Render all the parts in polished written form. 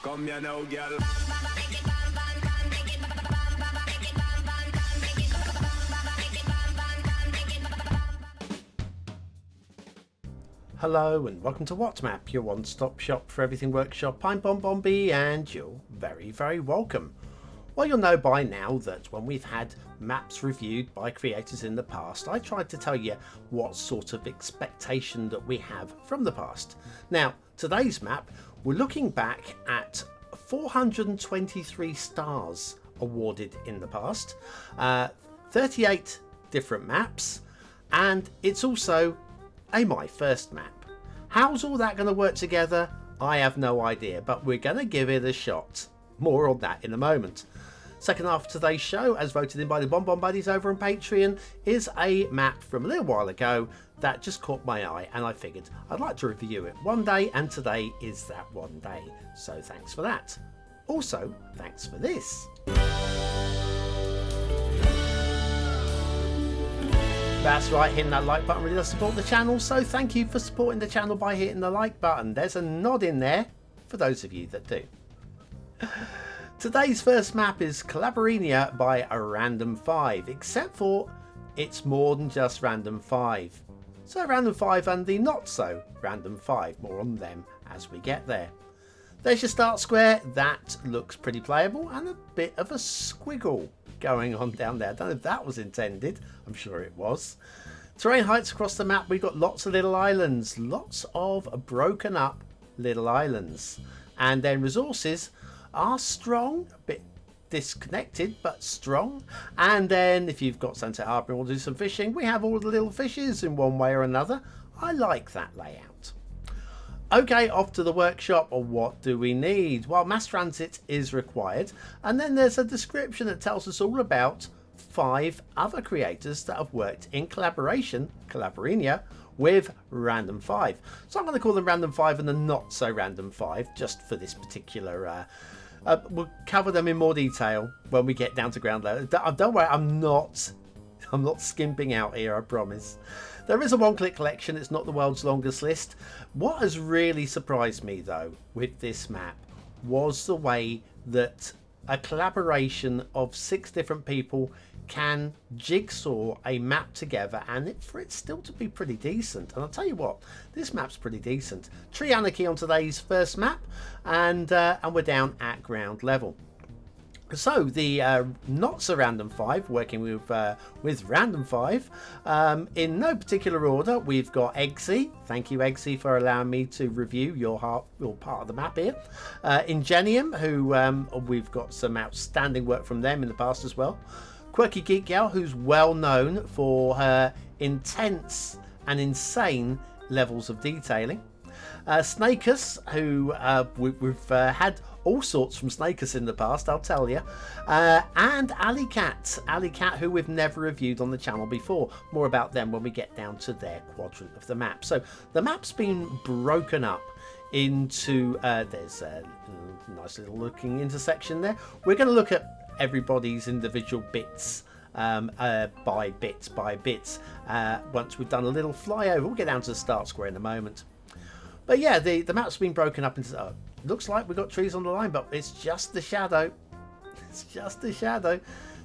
Come here now, girl. Hello and welcome to WhatMap, your one-stop shop for everything workshop. I'm BonBonB and you're very welcome. Well, you'll know by now that when we've had maps reviewed by creators in the past, I tried to tell you what sort of expectation that we have from the past. Now, today's map, we're looking back at 423 stars awarded in the past, 38 different maps, and it's also a My First map. How's all that going to work together? I have no idea, but we're going to give it a shot. More on that in a moment. Second half of today's show, as voted in by the BonBon buddies over on Patreon, is a map from a little while ago that just caught my eye, and I figured I'd like to review it one day, and today is that one day. So thanks for that. Also, thanks for this. That's right, hitting that like button really does support the channel, so thank you for supporting the channel by hitting the like button. There's a nod in there for those of you that do. Today's first map is Calabarenia by a Random 5, except for it's more than just Random 5. So Random 5 and the not so Random 5, more on them as we get there. There's your start square, that looks pretty playable, and a bit of a squiggle going on down there. I don't know if that was intended, I'm sure it was. Terrain heights across the map, we've got lots of little islands, lots of broken up little islands. And then resources are strong, a bit disconnected but strong. And then if you've got Sunset Harbour and we'll do some fishing, we have all the little fishes in one way or another. I like that layout. Okay, off to the workshop. What do we need? Well, mass transit is required, and then there's a description that tells us all about 5 other creators that have worked in collaboration, Calabarenia, with Random 5. So I'm going to call them Random 5 and the not so Random 5 just for this particular we'll cover them in more detail when we get down to ground level. Don't worry, I'm not skimping out here, I promise. There is a one-click collection, it's not the world's longest list. What has really surprised me though with this map was the way that a collaboration of 6 different people can jigsaw a map together, and for it still to be pretty decent. And I'll tell you what, this map's pretty decent. Tree Anarchy on today's first map, and we're down at ground level. So the not so Random 5 working with Random 5 in no particular order. We've got Eggsy. Thank you, Eggsy, for allowing me to review your part of the map here. Ingenium, who we've got some outstanding work from them in the past as well. Quirky Geek Gal, who's well known for her intense and insane levels of detailing. Snakus, who we've had all sorts from Snakus in the past, I'll tell you. And Alicat, who we've never reviewed on the channel before. More about them when we get down to their quadrant of the map. So the map's been broken up into, there's a nice little looking intersection there. We're going to look at everybody's individual bits by bits once we've done a little flyover. We'll get down to the start square in a moment. But yeah, the map's been broken up into looks like we've got trees on the line, but it's just the shadow. It's just the shadow.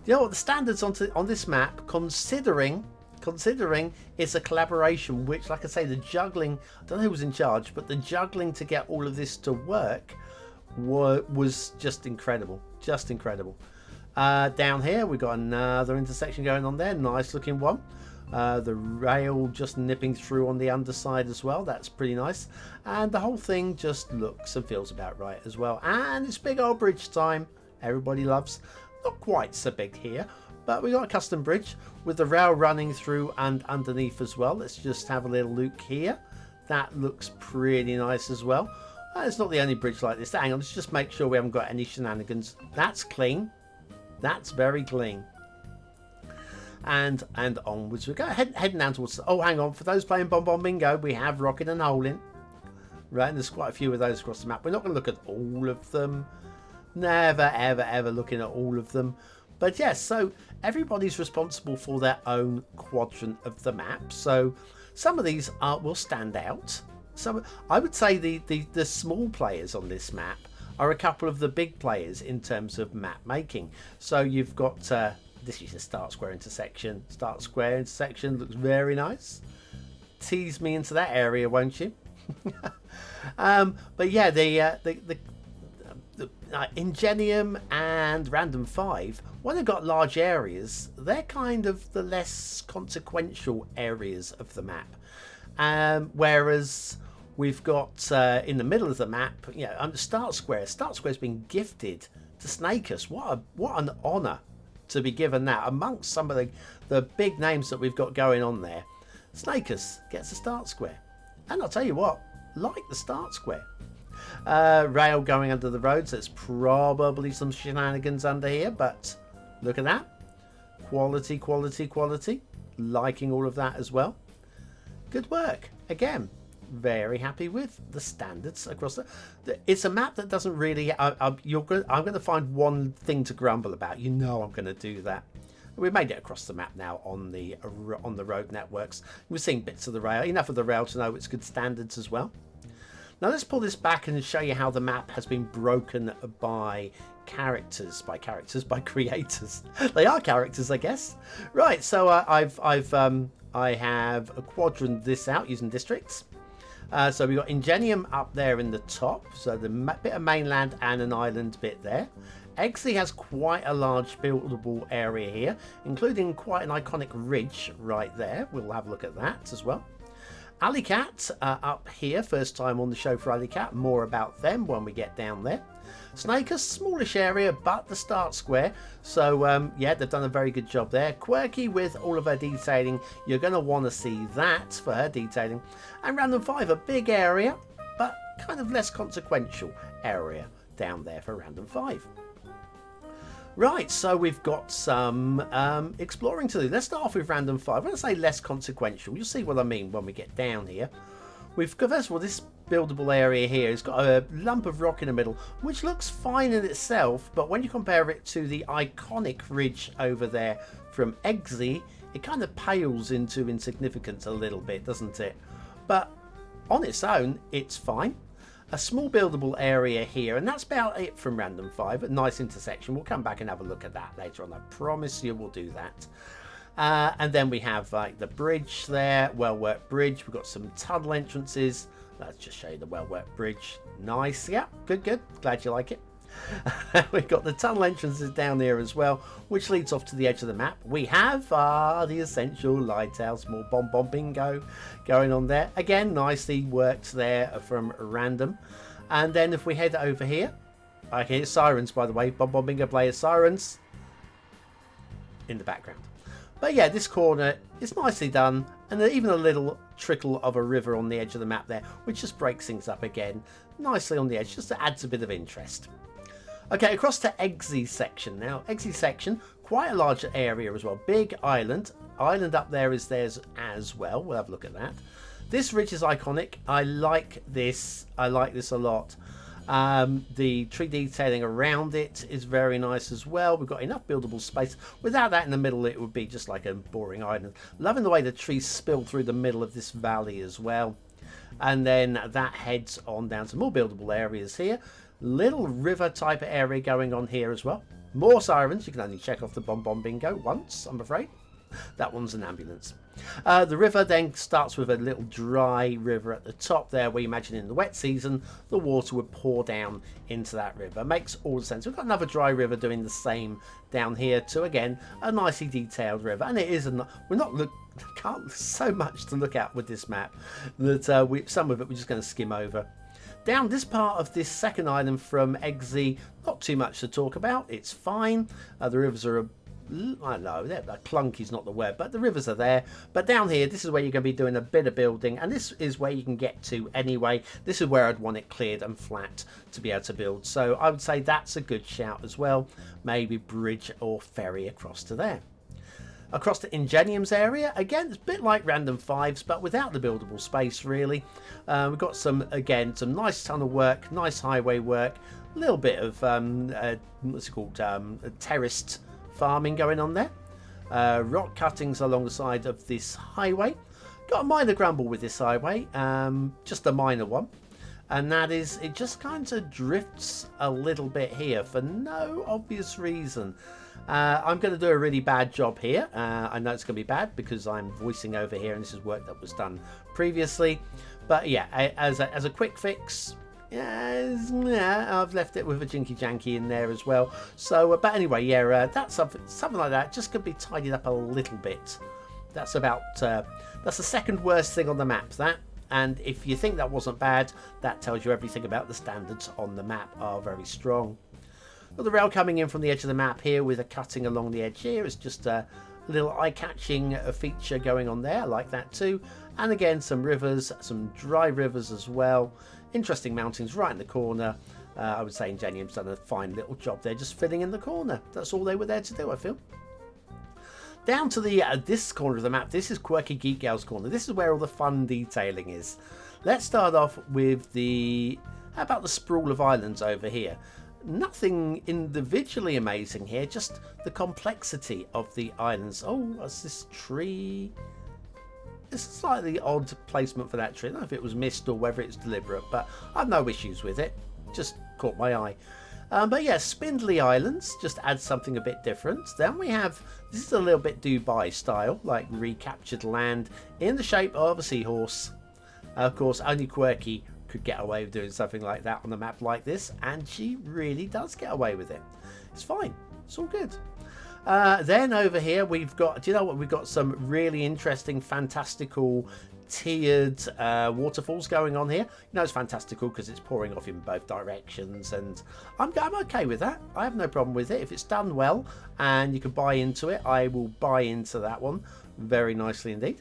You know what, the standards on this map, considering it's a collaboration, which, like I say, the juggling, I don't know who was in charge, but the juggling to get all of this to work was just incredible. Just incredible. Down here we've got another intersection going on there, nice looking one. The rail just nipping through on the underside as well, that's pretty nice. And the whole thing just looks and feels about right as well. And it's big old bridge time, everybody loves. Not quite so big here, but we got a custom bridge with the rail running through and underneath as well. Let's just have a little look here. That looks pretty nice as well. It's not the only bridge like this. Hang on, let's just make sure we haven't got any shenanigans. That's clean. That's very clean. And onwards we go. Heading down towards... Oh, hang on. For those playing BonBonBingo, we have Rocket and Hole-In. Right, and there's quite a few of those across the map. We're not going to look at all of them. Never, ever looking at all of them. But yes, so everybody's responsible for their own quadrant of the map. So some of these will stand out. So I would say the small players on this map are a couple of the big players in terms of map making. So you've got this is a start square intersection. Start square intersection looks very nice. Tease me into that area, won't you? But yeah, the Ingenium and Random 5, when they've got large areas, they're kind of the less consequential areas of the map. Whereas we've got in the middle of the map, you know, Start Square. Start Square's been gifted to Snakus. What an honour to be given that amongst some of the big names that we've got going on there. Snakus gets a Start Square, and I'll tell you what, like the Start Square. Rail going under the roads. There's probably some shenanigans under here, but look at that. Quality, quality, quality. Liking all of that as well. Good work. Again, very happy with the standards across it's a map that doesn't really... I'm going to find one thing to grumble about. You know I'm going to do that. We've made it across the map now on the road networks. We've seen bits of the rail. Enough of the rail to know it's good standards as well. Now let's pull this back and show you how the map has been broken by characters, by creators. They are characters, I guess. Right, so I have a quadrant this out using districts. So we've got Ingenium up there in the top, so the bit of mainland and an island bit there. Eggsy has quite a large buildable area here, including quite an iconic ridge right there. We'll have a look at that as well. Alleycat up here, first time on the show for Alleycat. More about them when we get down there. Snake, a smallish area, but the start square. So, yeah, they've done a very good job there. Quirky with all of her detailing. You're going to want to see that for her detailing. And Random 5, a big area, but kind of less consequential area down there for Random 5. Right, so we've got some exploring to do. Let's start off with Random 5. When I say less consequential, you'll see what I mean when we get down here. We've got, first of all, this buildable area here. It's got a lump of rock in the middle, which looks fine in itself, but when you compare it to the iconic ridge over there from Eggsy, it kind of pales into insignificance a little bit, doesn't it? But on its own, it's fine. A small buildable area here, and that's about it from Random 5. A nice intersection. We'll come back and have a look at that later on. I promise you we'll do that. And then we have like the bridge there, well-worked bridge. We've got some tunnel entrances. Let's just show you the well-worked bridge. Nice, yeah, good, good. Glad you like it. We've got the tunnel entrances down here as well, which leads off to the edge of the map. We have the essential lighthouse, more BonBonBingo going on there. Again, nicely worked there from Random. And then if we head over here, I hear sirens, by the way. BonBonBingo player sirens in the background. But yeah, this corner is nicely done, and even a little trickle of a river on the edge of the map there, which just breaks things up again nicely on the edge, just to add a bit of interest. Okay, across to Eggsy section now. Eggsy section, quite a large area as well. Big island. Island up there is theirs as well. We'll have a look at that. This ridge is iconic. I like this. I like this a lot. The tree detailing around it is very nice as well. We've got enough buildable space. Without that in the middle, it would be just like a boring island. Loving the way the trees spill through the middle of this valley as well. And then that heads on down to more buildable areas here. Little river type of area going on here as well. More sirens. You can only check off the BonBonBingo once, I'm afraid. That one's an ambulance. The river then starts with a little dry river at the top there, where you imagine in the wet season the water would pour down into that river. Makes all the sense. We've got another dry river doing the same down here too. Again, a nicely detailed river, and it is can't so much to look at with this map that some of it we're just going to skim over. Down this part of this second island from Eggsy, not too much to talk about. It's fine. The rivers are I don't know, clunky's not the word, but the rivers are there. But down here, this is where you're going to be doing a bit of building, and this is where you can get to anyway. This is where I'd want it cleared and flat to be able to build. So I would say that's a good shout as well. Maybe bridge or ferry across to there. Across to Ingenium's area, again, it's a bit like Random 5s, but without the buildable space, really. We've got some nice tunnel work, nice highway work, a little bit of, what's it called, terraced farming going on there. Rock cuttings along the side of this highway. Got a minor grumble with this highway, just a minor one. and that is it just kind of drifts a little bit here for no obvious reason. I'm going to do a really bad job here. I know it's going to be bad because I'm voicing over here and this is work that was done previously. But yeah, as a quick fix, yeah, I've left it with a jinky janky in there as well. So, but anyway, yeah, that's something like that. Just could be tidied up a little bit. That's about that's the second worst thing on the map. That, and if you think that wasn't bad, that tells you everything about the standards on the map are very strong. Got the rail coming in from the edge of the map here with a cutting along the edge here. It's just a little eye-catching feature going on there. I like that too. And again, some rivers, some dry rivers as well. Interesting mountains right in the corner. I would say Ingenium's done a fine little job there, just filling in the corner. That's all they were there to do, I feel. Down to the this corner of the map, this is Quirky Geek Gal's corner. This is where all the fun detailing is. Let's start off with the... How about the sprawl of islands over here? Nothing individually amazing here, just the complexity of the islands. Oh, what's this tree? It's a slightly odd placement for that tree. I don't know if it was missed or whether it's deliberate, but I've no issues with it. Just caught my eye. But yeah, spindly islands just adds something a bit different. Then we have, this is a little bit Dubai style, like recaptured land in the shape of a seahorse. Of course, only Quirky could get away with doing something like that on a map like this, and she really does get away with it. It's fine. It's all good. Then over here we've got, do you know what, we've got some really interesting fantastical tiered waterfalls going on here. You know, it's fantastical because it's pouring off in both directions, and I'm okay with that. I have no problem with it. If it's done well and you can buy into it, I will buy into that one very nicely indeed.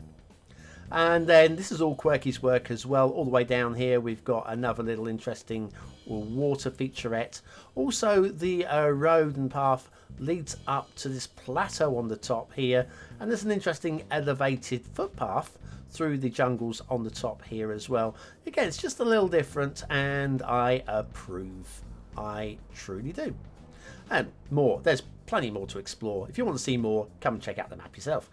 And then this is all Quirky's work as well. All the way down here we've got another little interesting water featurette. Also the road and path leads up to this plateau on the top here, and there's an interesting elevated footpath through the jungles on the top here as well. Again, it's just a little different and I approve. I truly do. And more, there's plenty more to explore. If you want to see more, come and check out the map yourself.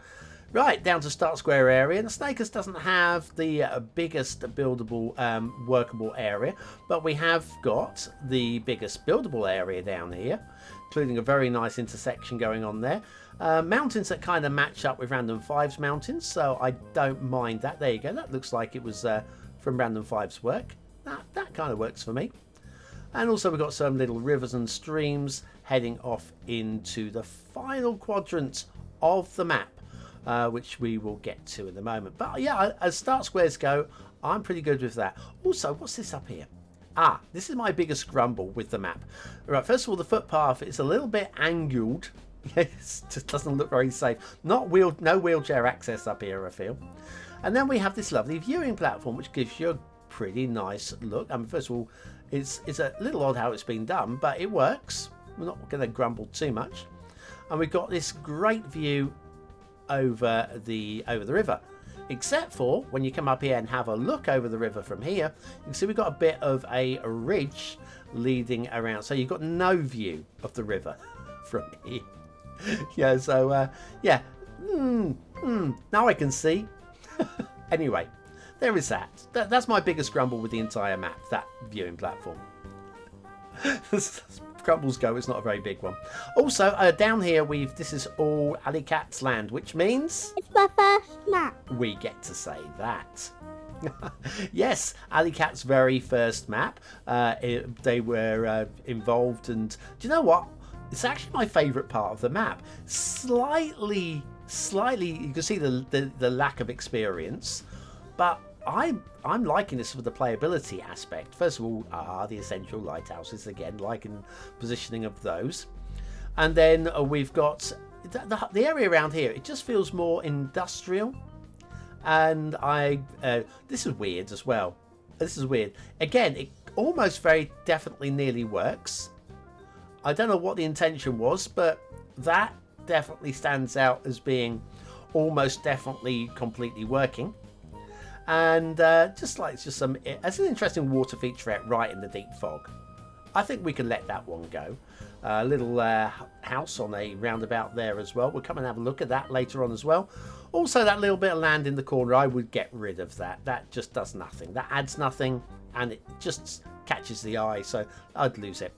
Right, down to Start Square area. The Snakers doesn't have the biggest buildable, workable area, but we have got the biggest buildable area down here, including a very nice intersection going on there. Mountains that kind of match up with Random 5's mountains, so I don't mind that. There you go. That looks like it was from Random 5's work. That kind of works for me. And also we've got some little rivers and streams heading off into the final quadrant of the map. Which we will get to in a moment. But yeah, as start squares go, I'm pretty good with that. Also, what's this up here? Ah, this is my biggest grumble with the map. Right, first of all, the footpath is a little bit angled. It just doesn't look very safe. No wheelchair access up here, I feel. And then we have this lovely viewing platform, which gives you a pretty nice look. I mean, first of all, it's a little odd how it's been done, but it works. We're not going to grumble too much. And we've got this great view over the river, except for when you come up here and have a look over the river from here, you can see we've got a bit of a ridge leading around, so you've got no view of the river from here. Yeah, so yeah, now I can see. Anyway, there is that's my biggest grumble with the entire map, that viewing platform. Grumbles go, it's not a very big one. Also, down here this is all Alley Cat's land, which means it's my first map. We get to say that. Yes, Alley Cat's very first map. They were involved, and do you know what? It's actually my favourite part of the map. Slightly, you can see the lack of experience, but I'm liking this for the playability aspect. First of all, the essential lighthouses, again, liking positioning of those. And then we've got the area around here. It just feels more industrial. And this is weird as well. This is weird. Again, it almost very definitely nearly works. I don't know what the intention was, but that definitely stands out as being almost definitely completely working. And it's just an interesting water featurette right in the deep fog. I think we can let that one go. A little house on a roundabout there as well. We'll come and have a look at that later on as well. Also, that little bit of land in the corner, I would get rid of that. That just does nothing. That adds nothing, and it just catches the eye, so I'd lose it.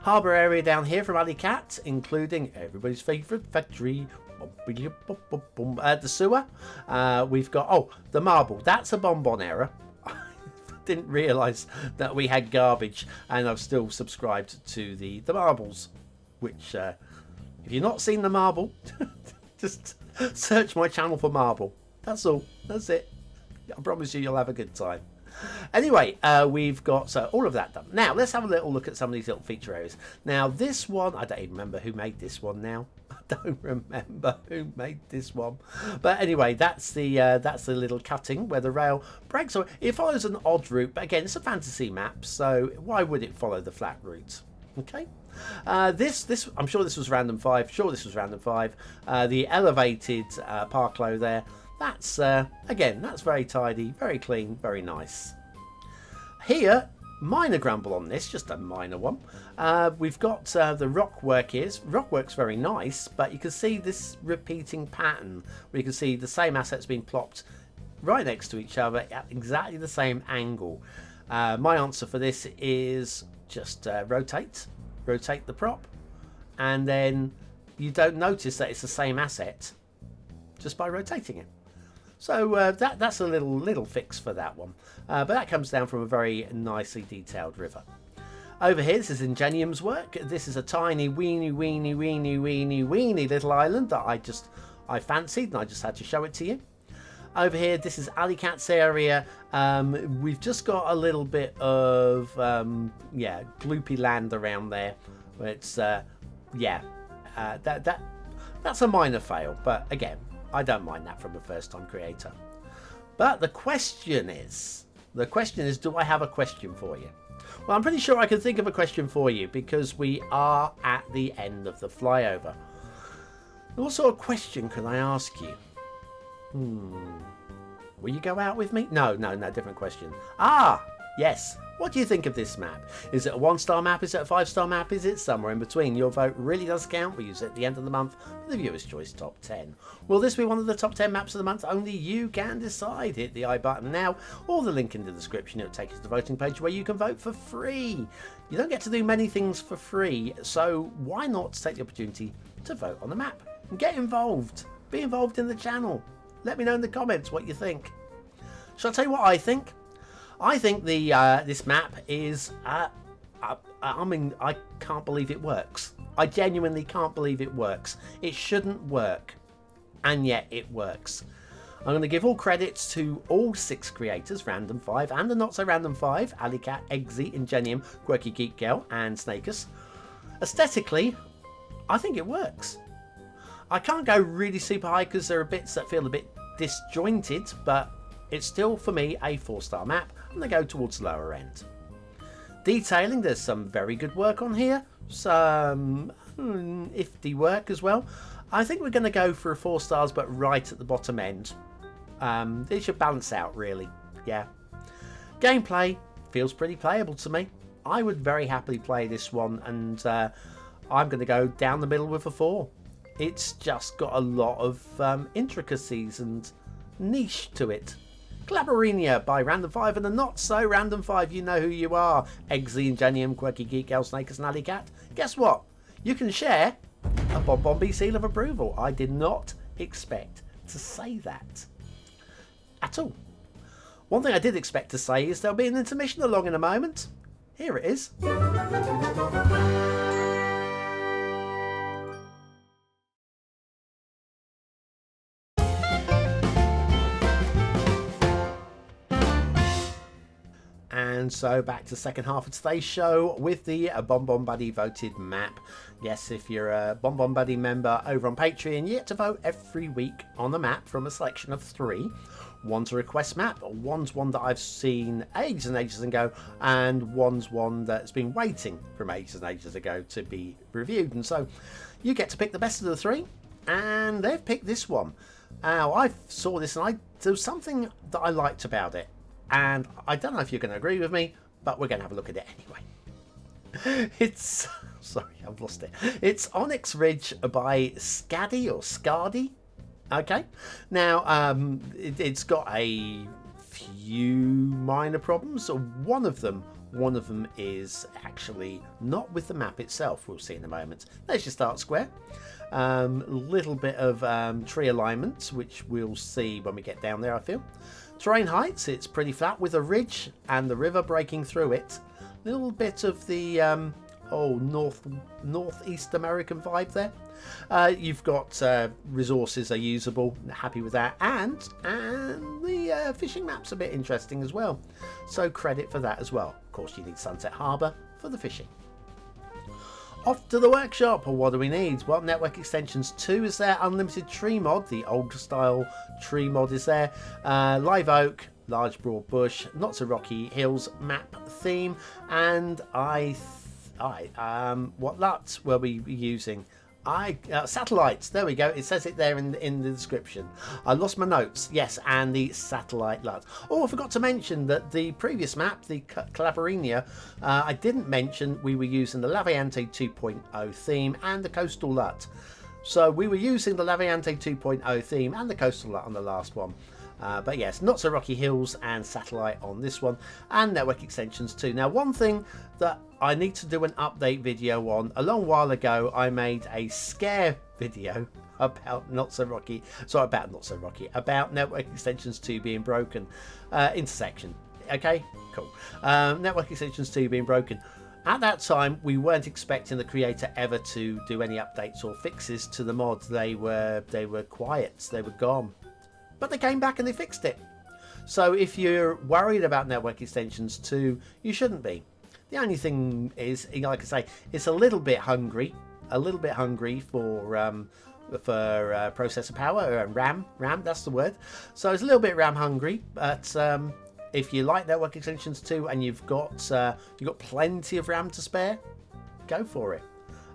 Harbour area down here from Alley Cat, including everybody's favourite factory, the sewer. We've got, the marble. That's a bonbon error. Didn't realise that we had garbage, and I've still subscribed to the marbles, which if you've not seen the marble, just search my channel for marble. That's all. That's it. I promise you'll have a good time. Anyway, we've got all of that done. Now let's have a little look at some of these little feature areas. Now this one, I don't even remember who made this one now. I don't remember who made this one, but anyway, that's the little cutting where the rail breaks. So it follows an odd route, but again, it's a fantasy map, so why would it follow the flat route? Okay. This I'm sure this was random 5. Sure, this was random 5. The elevated parklow there. That's again, that's very tidy, very clean, very nice. Here, minor grumble on this, just a minor one. We've got the rock work is. Rock work's very nice, but you can see this repeating pattern where you can see the same assets being plopped right next to each other at exactly the same angle. My answer for this is just rotate the prop, and then you don't notice that it's the same asset just by rotating it. So that's a little fix for that one, but that comes down from a very nicely detailed river. Over here, this is Ingenium's work. This is a tiny weeny little island that I fancied, and I just had to show it to you. Over here, this is Alley Cat's area. We've just got a little bit of gloopy land around there. It's that's a minor fail, but again, I don't mind that from a first-time creator. But the question is, do I have a question for you? Well, I'm pretty sure I can think of a question for you because we are at the end of the flyover. What sort of question can I ask you? Will you go out with me? No, different question. Yes. What do you think of this map? Is it a 1-star map? Is it a 5-star map? Is it somewhere in between? Your vote really does count. We use it at the end of the month for the Viewer's Choice Top 10. Will this be one of the top 10 maps of the month? Only you can decide. Hit the I button now, or the link in the description. It'll take you to the voting page where you can vote for free. You don't get to do many things for free, so why not take the opportunity to vote on the map and get involved? Be involved in the channel. Let me know in the comments what you think. Shall I tell you what I think? I think this map is, I can't believe it works. I genuinely can't believe it works. It shouldn't work, and yet it works. I'm going to give all credits to all 6 creators, Random 5 and the Not So Random 5, Alley Cat, Eggsy, Ingenium, Quirky Geek Girl, and Snakus. Aesthetically, I think it works. I can't go really super high because there are bits that feel a bit disjointed, but it's still, for me, a 4-star map, and they go towards the lower end. Detailing, there's some very good work on here, some iffy work as well. I think we're going to go for a 4 stars, but right at the bottom end. It should balance out, really. Yeah. Gameplay feels pretty playable to me. I would very happily play this one, and I'm going to go down the middle with a 4. It's just got a lot of intricacies and niche to it. Calabarenia by Random 5 and the Not So Random 5. You know who you are. Eggsy, Ingenium, Quirky Geek, Snakus, and Alley Cat. Guess what? You can share a BonBonB seal of approval. I did not expect to say that at all. One thing I did expect to say is there'll be an intermission along in a moment. Here it is. And so back to the second half of today's show with the BonBonBuddy voted map. Yes, if you're a BonBonBuddy member over on Patreon, you get to vote every week on the map from a selection of 3. One's a request map, one's one that I've seen ages and ages ago, and one's one that's been waiting from ages and ages ago to be reviewed. And so you get to pick the best of the 3, and they've picked this one. Now, I saw this and there was something that I liked about it. And I don't know if you're going to agree with me, but we're going to have a look at it anyway. It's sorry, I've lost it. It's Onyx Ridge by Skadi or Skadi. Okay, now it's got a few minor problems. So one of them is actually not with the map itself. We'll see in a moment. There's your start square. Little bit of tree alignment, which we'll see when we get down there, I feel. Terrain heights, it's pretty flat with a ridge and the river breaking through it. Little bit of the northeast American vibe there. You've got resources are usable, happy with that, and the fishing map's a bit interesting as well, so credit for that as well. Of course, you need Sunset Harbour for the fishing. Off to the workshop. What do we need? Well, Network Extensions 2 is there, Unlimited Tree Mod, the old style tree mod is there, Live Oak, Large Broad Bush, Not So Rocky Hills map theme, and what LUT were we using? Satellites, there we go, it says it there in the description. I lost my notes. Yes, and the satellite LUT. Oh, I forgot to mention that the previous map, the Calabarenia, I didn't mention we were using the Laviante 2.0 theme and the coastal LUT. So we were using the Laviante 2.0 theme and the coastal LUT on the last one. But yes, Not So Rocky Hills and Satellite on this one, and Network Extensions 2. Now, one thing that I need to do an update video on, a long while ago I made a scare video about about Network Extensions 2 being broken. Intersection, okay, cool. Network Extensions 2 being broken. At that time, we weren't expecting the creator ever to do any updates or fixes to the mod. They were quiet, they were gone. But they came back and they fixed it. So if you're worried about Network Extensions 2, you shouldn't be. The only thing is, like I say, it's a little bit hungry for processor power, RAM, that's the word. So it's a little bit RAM hungry, but if you like Network Extensions 2 and you've got plenty of RAM to spare, go for it.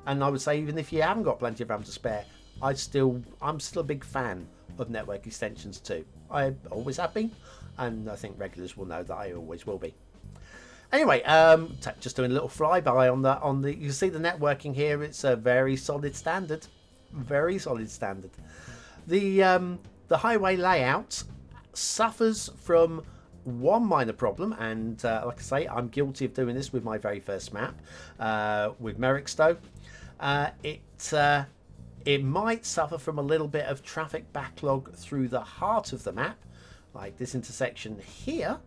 And I would say even if you haven't got plenty of RAM to spare, I'm still a big fan of Network Extensions 2. I always have been, and I think regulars will know that I always will be. Anyway, just doing a little flyby on the. You see the networking here. It's a very solid standard, very solid standard. The highway layout suffers from one minor problem, and like I say, I'm guilty of doing this with my very first map with Merrickstowe. It might suffer from a little bit of traffic backlog through the heart of the map. Like this intersection here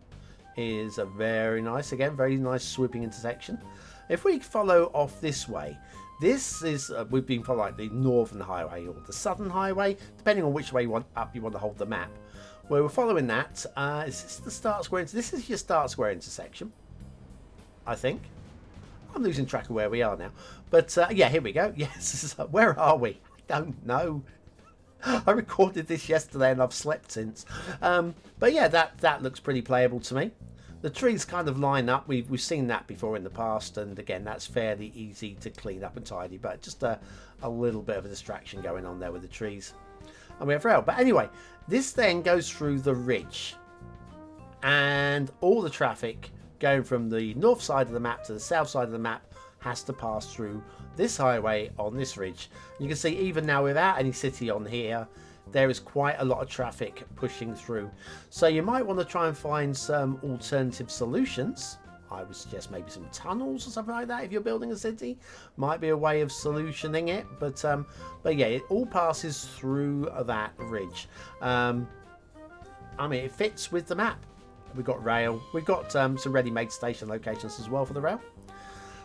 is a very nice swooping intersection. If we follow off this way, this is we've been following like the northern highway or the southern highway, depending on which way you want to hold the map. Where we're following that, is this the start square? This is your start square intersection, I think. I'm losing track of where we are now, but yeah, here we go. Yes, where are we? I don't know. I recorded this yesterday and I've slept since. But yeah, that looks pretty playable to me. The trees kind of line up. We've seen that before in the past, and again, that's fairly easy to clean up and tidy, but just a little bit of a distraction going on there with the trees. And we have rail. But anyway, this then goes through the ridge, and all the traffic going from the north side of the map to the south side of the map has to pass through this highway on this ridge. You can see even now without any city on here, there is quite a lot of traffic pushing through. So you might want to try and find some alternative solutions. I would suggest maybe some tunnels or something like that if you're building a city. Might be a way of solutioning it, but yeah, it all passes through that ridge. I mean, it fits with the map. We've got rail. We've got some ready-made station locations as well for the rail.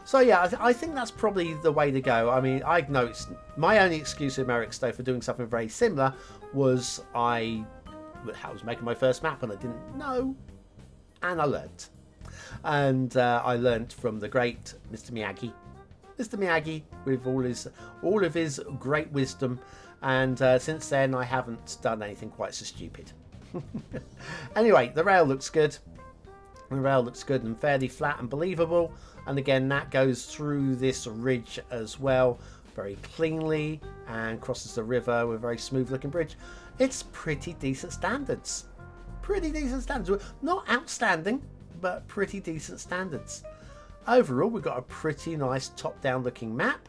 So yeah, I think that's probably the way to go. I mean, I noticed my only excuse with Merrickstowe for doing something very similar was I was making my first map and I didn't know, and I learnt. And I learnt from the great Mr. Miyagi. Mr. Miyagi with all of his great wisdom, and since then I haven't done anything quite so stupid. Anyway, the rail looks good. The rail looks good and fairly flat and believable, and again that goes through this ridge as well very cleanly and crosses the river with a very smooth looking bridge. It's pretty decent standards. Not outstanding, but pretty decent standards. Overall, we've got a pretty nice top-down looking map.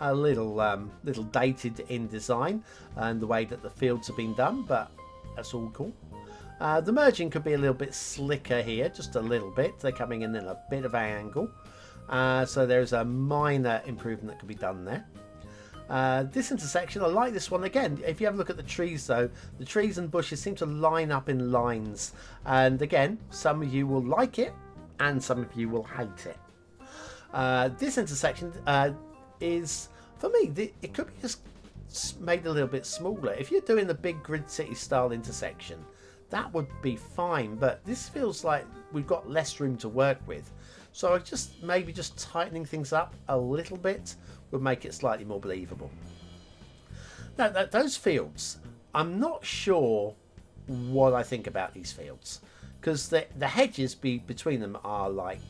A little dated in design and the way that the fields have been done, but that's all cool. The merging could be a little bit slicker here, just a little bit. They're coming in a bit of an angle. So there's a minor improvement that could be done there. This intersection, I like this one. Again, if you have a look at the trees though, the trees and bushes seem to line up in lines. And again, some of you will like it and some of you will hate it. This intersection is, for me, it could be just made a little bit smaller. If you're doing the big grid city style intersection, that would be fine, but this feels like we've got less room to work with. So maybe just tightening things up a little bit would make it slightly more believable. Now, those fields, I'm not sure what I think about these fields, because the hedges between them are like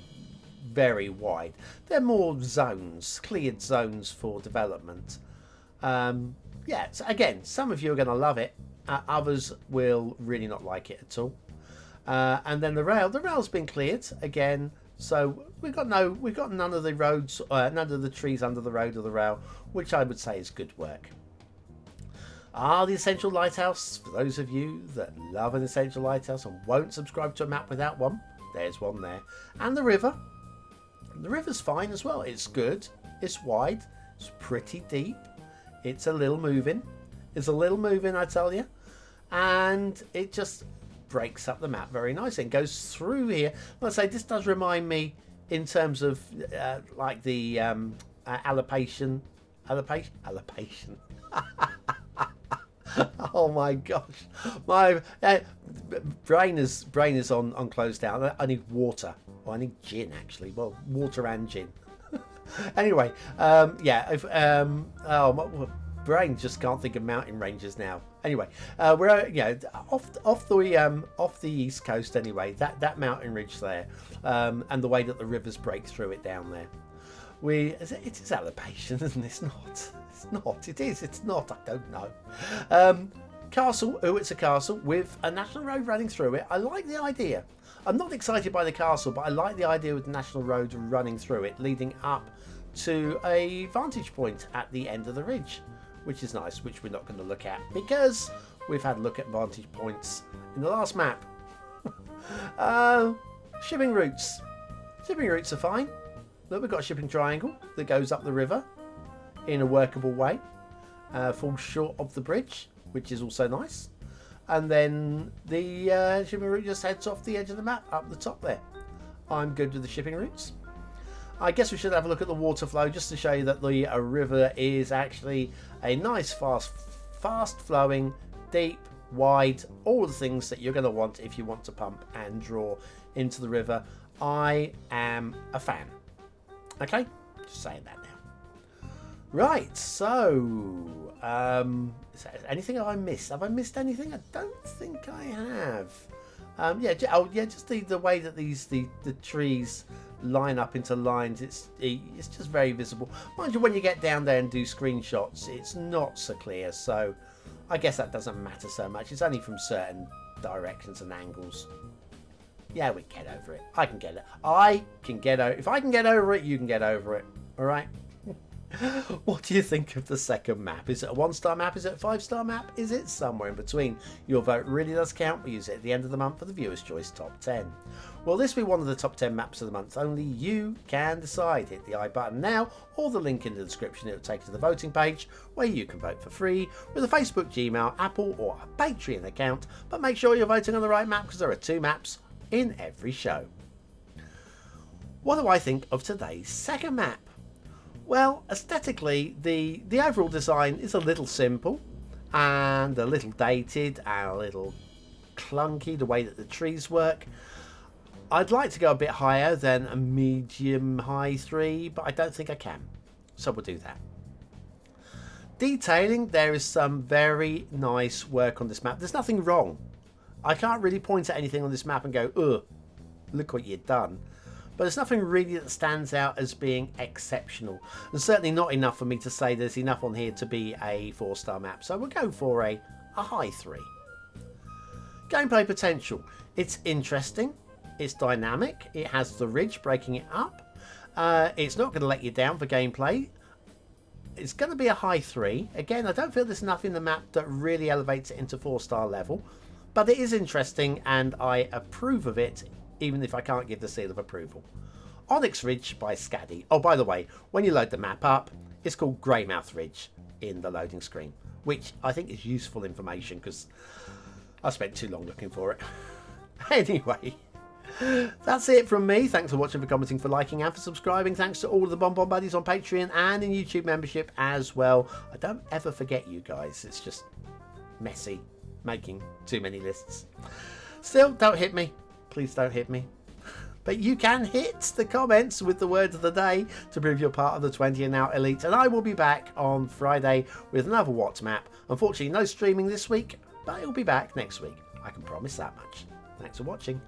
very wide. They're more zones, cleared zones for development. Yeah, so again, some of you are going to love it. Others will really not like it at all. And then the rail's been cleared again, so we've got none of the roads, none of the trees under the road or the rail, which I would say is good work. The essential lighthouse, for those of you that love an essential lighthouse and won't subscribe to a map without one, there's one there. And the river's fine as well. It's good, it's wide, it's pretty deep, it's a little moving, I tell you. And it just breaks up the map very nicely and goes through here. Let's say this does remind me in terms of like the allocation. Oh my gosh, my brain is on closed down. I need water, or I need gin actually. Well, water and gin. Anyway, yeah. If my brain just can't think of mountain ranges now. Anyway, we're off the east coast. Anyway, that mountain ridge there, and the way that the rivers break through it down there. It is allocation, isn't it? It's not. It's not. It is. It's not. I don't know. Castle. Oh, it's a castle with a national road running through it. I like the idea. I'm not excited by the castle, but I like the idea with the national road running through it, leading up to a vantage point at the end of the ridge, which is nice, which we're not going to look at because we've had a look at vantage points in the last map. Shipping routes. Shipping routes are fine. Look, we've got a shipping triangle that goes up the river in a workable way. Falls short of the bridge, which is also nice. And then the shipping route just heads off the edge of the map, up the top there. I'm good with the shipping routes. I guess we should have a look at the water flow just to show you that the river is actually a nice, fast flowing, deep, wide, all the things that you're going to want if you want to pump and draw into the river. I am a fan. Okay, just saying that now. Right, so anything have I missed? Have I missed anything? I don't think I have. Just the way that the trees line up into lines, it's just very visible. Mind you, when you get down there and do screenshots, it's not so clear, so I guess that doesn't matter so much. It's only from certain directions and angles. Yeah, we get over it. I can get it. If I can get over it, you can get over it. All right. What do you think of the second map? Is it a 1-star map? Is it a 5-star map? Is it somewhere in between? Your vote really does count. We use it at the end of the month for the Viewer's Choice Top 10. Will this be one of the top 10 maps of the month? Only you can decide. Hit the I button now or the link in the description. It will take you to the voting page where you can vote for free with a Facebook, Gmail, Apple or a Patreon account. But make sure you're voting on the right map because there are 2 maps in every show. What do I think of today's second map? Well, aesthetically, the overall design is a little simple and a little dated and a little clunky, the way that the trees work. I'd like to go a bit higher than a medium high 3, but I don't think I can. So we'll do that. Detailing, there is some very nice work on this map. There's nothing wrong. I can't really point at anything on this map and go, ugh, look what you've done. But there's nothing really that stands out as being exceptional. And certainly not enough for me to say there's enough on here to be a 4-star map. So we'll go for a high 3. Gameplay potential. It's interesting. It's dynamic. It has the ridge breaking it up. It's not going to let you down for gameplay. It's going to be a high 3. Again, I don't feel there's enough in the map that really elevates it into 4-star level. But it is interesting and I approve of it, even if I can't give the seal of approval. Onyx Ridge by Skadi. Oh, by the way, when you load the map up, it's called Greymouth Ridge in the loading screen, which I think is useful information because I spent too long looking for it. Anyway, that's it from me. Thanks for watching, for commenting, for liking and for subscribing. Thanks to all of the BonBon buddies on Patreon and in YouTube membership as well. I don't ever forget you guys. It's just messy making too many lists. Still, don't hit me. Please don't hit me. But you can hit the comments with the word of the day to prove you're part of the 20 and out elite. And I will be back on Friday with another Watts map. Unfortunately, no streaming this week, but it'll be back next week. I can promise that much. Thanks for watching.